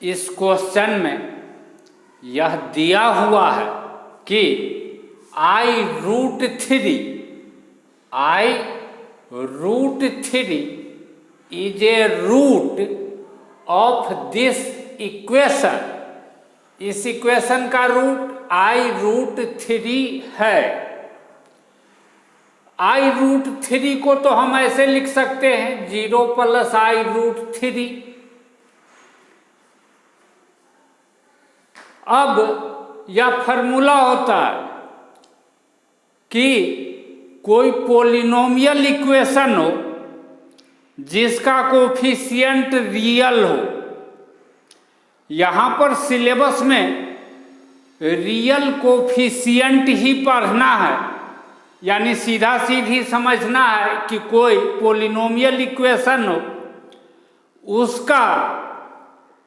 इस क्वेश्चन में यह दिया हुआ है कि I√3 is a root of this equation। इस इक्वेशन का रूट I√3 है। I√3 को तो हम ऐसे लिख सकते हैं 0 + I√3। अब यह फॉर्मूला होता है कि कोई पॉलिनोमियल इक्वेशन हो जिसका कोफिशिएंट रियल हो। यहाँ पर सिलेबस में रियल कोफिशिएंट ही पढ़ना है, यानी सीधा सीधी समझना है कि कोई पॉलिनोमियल इक्वेशन हो उसका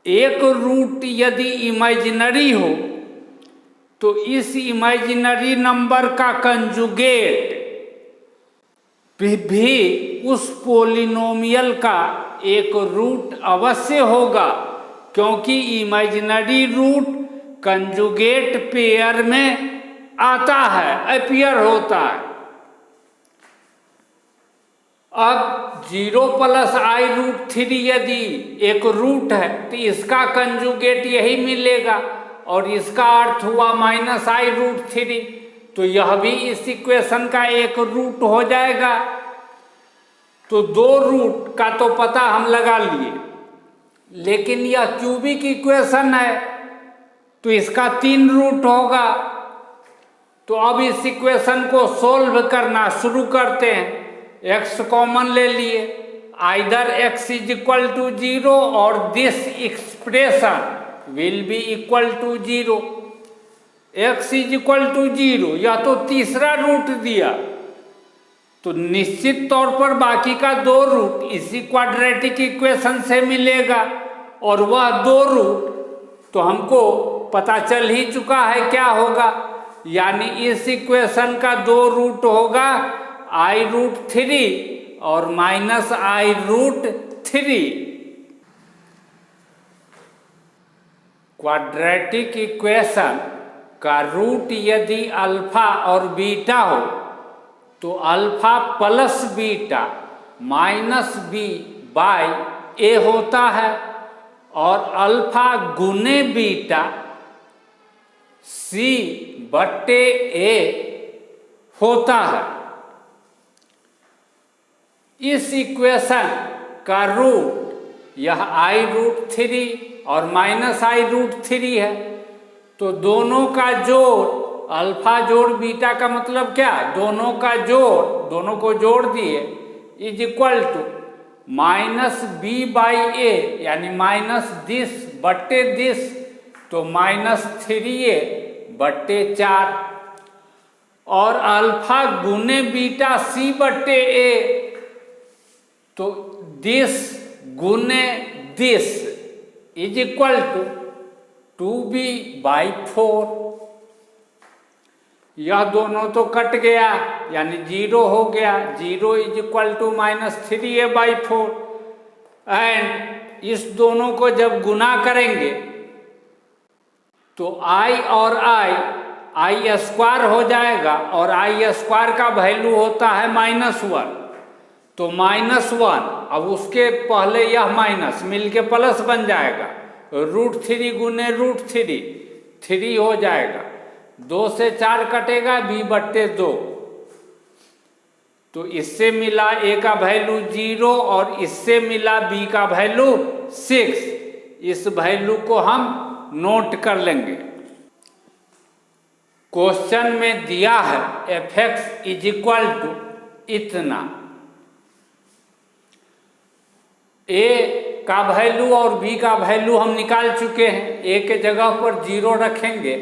एक रूट यदि इमेजिनरी हो तो इस इमेजिनरी नंबर का कंजुगेट भी उस पॉलिनोमियल का एक रूट अवश्य होगा, क्योंकि इमेजिनरी रूट कंजुगेट पेयर में आता है, अपीयर होता है। अब 0 + I√3 यदि एक रूट है तो इसका कंजुगेट यही मिलेगा और इसका अर्थ हुआ -I√3, तो यह भी इस इक्वेशन का एक रूट हो जाएगा। तो दो रूट का तो पता हम लगा लिए, लेकिन यह क्यूबिक इक्वेशन है तो इसका 3 रूट होगा। तो अब इस इक्वेशन को सोल्व करना शुरू करते हैं। x कॉमन ले लिए, आइदर x = 0 और this expression will be equal to 0। x = 0 या तो तीसरा रूट दिया तो निश्चित तौर पर बाकी का 2 रूट इसी क्वाड्रेटिक इक्वेशन से मिलेगा, और वह 2 रूट तो हमको पता चल ही चुका है क्या होगा, यानी इस इक्वेशन का 2 रूट होगा I√3 और -I√3। क्वाड्रेटिक इक्वेशन का रूट यदि अल्फा और बीटा हो तो अल्फा प्लस बीटा -b/a होता है, और अल्फा गुने बीटा c/a होता है। इस इक्वेशन का रूट यह I√3 और -I√3 है, तो दोनों का जोड़ अल्फा जोड़ बीटा का मतलब क्या, दोनों का जोड़, दोनों को जोड़ दिए इज इक्वल टू -b/a यानी -this/this, तो -3a/4, और अल्फा गुने बीटा c/a तो दिस गुने this is equal to 2b/4। यह दोनों तो कट गया यानी 0 हो गया, 0 is equal to -3a/4, and इस दोनों को जब गुना करेंगे तो I और I² हो जाएगा, और I² का वैल्यू होता है -1, तो -1, अब उसके पहले यह माइनस मिल के प्लस बन जाएगा, √3 गुने √3 3 हो जाएगा, 2 से 4 कटेगा b/2, तो इससे मिला a का वैल्यू 0 और इससे मिला b का वैल्यू 6। इस वैल्यू को हम नोट कर लेंगे। क्वेश्चन में दिया है f(x) इज इक्वल टू इतना, a का वैल्यू और b का वैल्यू हम निकाल चुके हैं। a के जगह पर 0 रखेंगे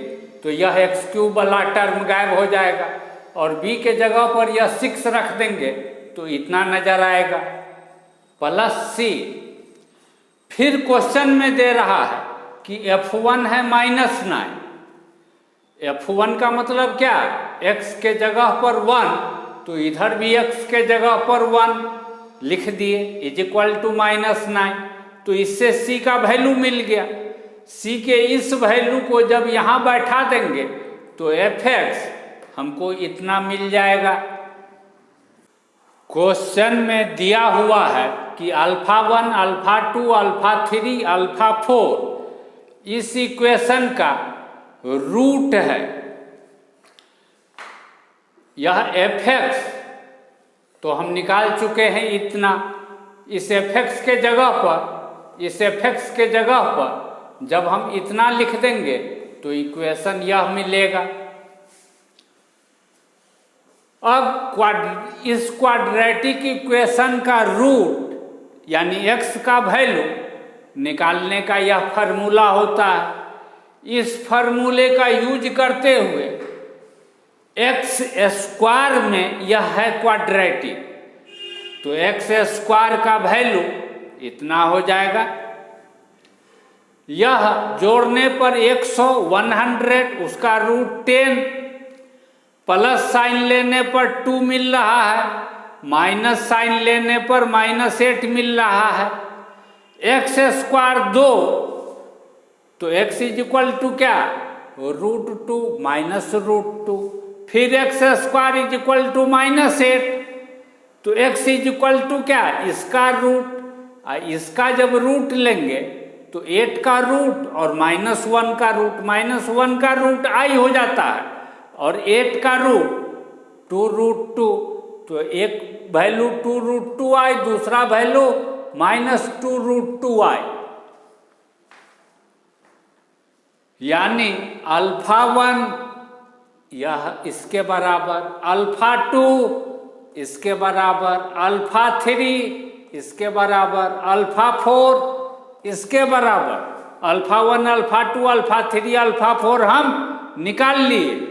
तो यह x³ वाला टर्म गायब हो जाएगा, और b के जगह पर यह 6 रख देंगे तो इतना नजर आएगा +c। फिर क्वेश्चन में दे रहा है कि f1 है -9। f1 का मतलब क्या, x के जगह पर 1, तो इधर भी x के जगह पर 1 लिख दिए इज इक्वल टू -9, तो इससे c का वैल्यू मिल गया। c के इस वैल्यू को जब यहाँ बैठा देंगे तो fx हमको इतना मिल जाएगा। क्वेश्चन में दिया हुआ है कि अल्फा 1, अल्फा 2, अल्फा 3, अल्फा 4 इस इक्वेशन का रूट है। यह fx तो हम निकाल चुके हैं इतना। इस fx के जगह पर जब हम इतना लिख देंगे तो इक्वेशन यह मिलेगा। अब इस क्वाड्रेटिक इक्वेशन का रूट यानी x का वैल्यू निकालने का यह फार्मूला होता है। इस फार्मूले का यूज करते हुए एक्स स्क्वायर में यह है क्वाड्रेटिक, तो एक्स स्क्वायर का वैल्यू इतना हो जाएगा। यह जोड़ने पर 100 100 उसका रूट 10 प्लस साइन लेने पर 2 मिल रहा है, माइनस साइन लेने पर -8 मिल रहा है। एक्स स्क्वायर 2 तो x इज इक्वल टू क्या, √2 माइनस √2, फिर x square is equal to -8 तो x इज इक्वल टू क्या, इसका रूट। इसका जब रूट लेंगे तो 8 का रूट और -1 का रूट, -1 का रूट i हो जाता है और 8 का रूट 2√2, तो एक वैल्यू 2√2i, दूसरा वैल्यू -2√2i, यानी अल्फा 1 यह इसके बराबर, अल्फा 2 इसके बराबर, अल्फा 3 इसके बराबर, अल्फा 4 इसके बराबर। अल्फा 1, अल्फा 2, अल्फा 3, अल्फा 4 हम निकाल लिए।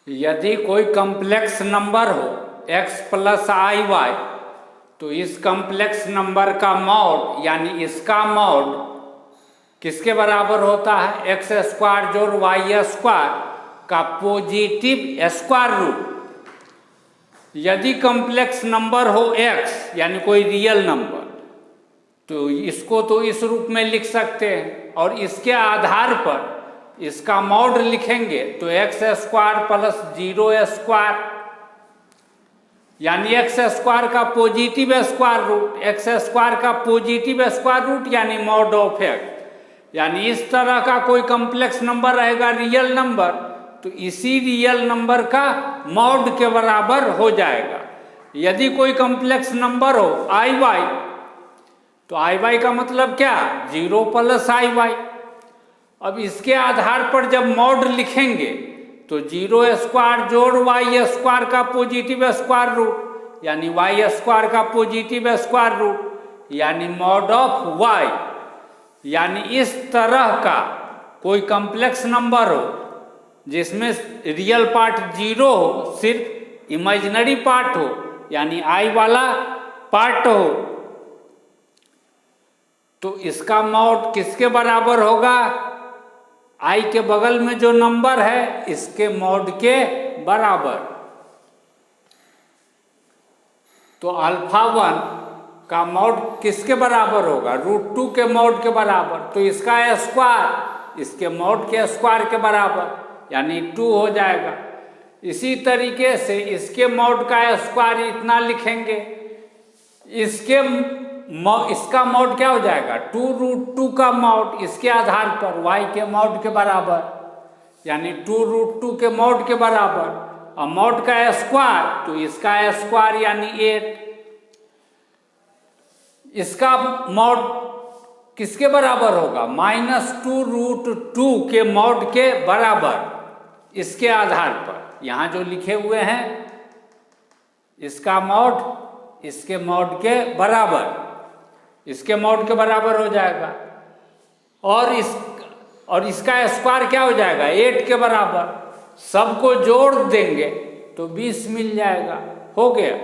यदि कोई कॉम्प्लेक्स नंबर हो x + iy तो इस कॉम्प्लेक्स नंबर का मॉड यानी इसका मॉड किसके बराबर होता है, x स्क्वायर जोड़ y स्क्वायर का पॉजिटिव स्क्वायर रूट। यदि कॉम्प्लेक्स नंबर हो x यानी कोई रियल नंबर तो इसको तो इस रूप में लिख सकते हैं और इसके आधार पर इसका मॉड लिखेंगे तो x स्क्वायर प्लस 0 स्क्वायर यानी x स्क्वायर का positive square root, x square का पॉजिटिव स्क्वायर रूट यानी मॉड ऑफ x। यानी इस तरह का कोई कॉम्प्लेक्स नंबर रहेगा रियल नंबर तो इसी रियल नंबर का मॉड के बराबर हो जाएगा। यदि कोई कॉम्प्लेक्स नंबर हो iy तो iy का मतलब क्या, 0 + iy। अब इसके आधार पर जब मॉड लिखेंगे तो 0 स्क्वायर जोड़ y स्क्वायर का पॉजिटिव स्क्वायर रूट यानी y स्क्वायर का पॉजिटिव स्क्वायर रूट यानी मॉड ऑफ y। यानी इस तरह का कोई कॉम्प्लेक्स नंबर हो जिसमें रियल पार्ट 0 हो, सिर्फ इमेजिनरी पार्ट हो यानी i वाला पार्ट हो, तो इसका मॉड किसके बराबर होगा, i के बगल में जो नंबर है इसके मॉड के बराबर। तो अल्फा 1 का मॉड किसके बराबर होगा, √2 के मॉड के बराबर, तो इसका स्क्वायर इसके मॉड के स्क्वायर के बराबर यानी 2 हो जाएगा। इसी तरीके से इसके मॉड का स्क्वायर इतना लिखेंगे, इसका मॉड क्या हो जाएगा, 2√2 का मॉड इसके आधार पर y के मॉड के बराबर यानी 2√2 के मॉड के बराबर, और मॉड का स्क्वायर तो इसका स्क्वायर यानी 8। इसका मॉड किसके बराबर होगा, -2√2 के मॉड के बराबर। इसके आधार पर यहाँ जो लिखे हुए हैं इसका मॉड इसके मॉड के बराबर, इसके मॉड के बराबर हो जाएगा और इसका स्क्वायर क्या हो जाएगा, 8 के बराबर। सबको जोड़ देंगे तो 20 मिल जाएगा, हो गया।